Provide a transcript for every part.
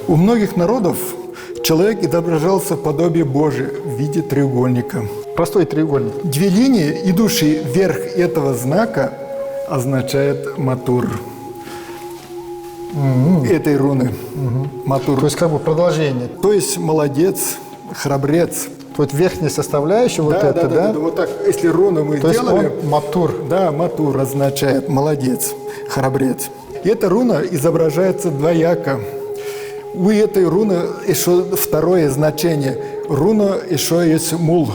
У многих народов человек отображался в подобии Божие в виде треугольника. Простой треугольник. Две линии, идущие вверх этого знака, означают матур. Этой руны. Матур. То есть как бы продолжение. То есть молодец, храбрец. Вот верхняя составляющая, вот это, да? Вот так, если руну мы То есть сделали, он матур. да, матур означает молодец, храбрец. И эта руна изображается двояко. У этой руны еще второе значение. Руна еще есть мул.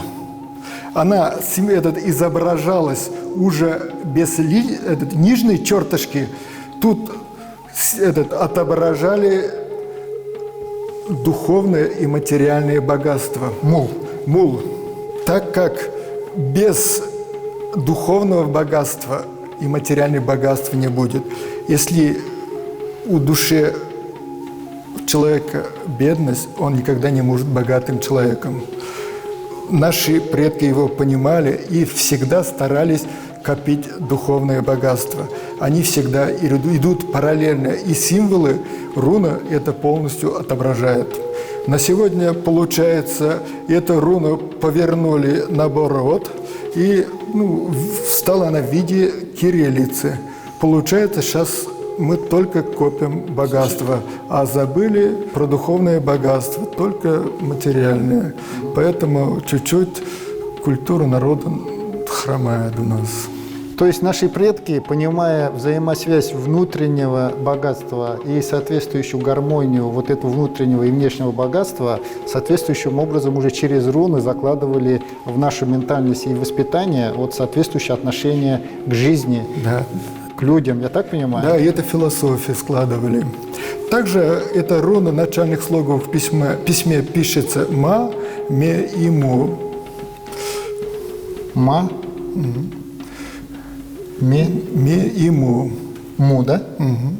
Она изображалась уже без нижней черточки. Тут отображали духовное и материальное богатство. Мул. Мул. Так как без духовного богатства и материального богатства не будет. Если у души человека бедность, он никогда не может быть богатым человеком. Наши предки его понимали и всегда старались копить духовное богатство. Они всегда идут параллельно, и символы руна это полностью отображает. На сегодня, получается, эту руну повернули наоборот, и стала она в виде кириллицы. Получается, сейчас мы только копим богатство, а забыли про духовное богатство, только материальное. Поэтому чуть-чуть культура народа хромает у нас. То есть наши предки, понимая взаимосвязь внутреннего богатства и соответствующую гармонию вот этого внутреннего и внешнего богатства, соответствующим образом уже через руны закладывали в нашу ментальность и воспитание вот соответствующее отношение к жизни, Да. к людям, я так понимаю? Да, и это философию складывали. Также эта руна начальных слогов в письме пишется «ма», «ме» и «му». Ма, ме, «Ме» и «му». му, да? Мгм.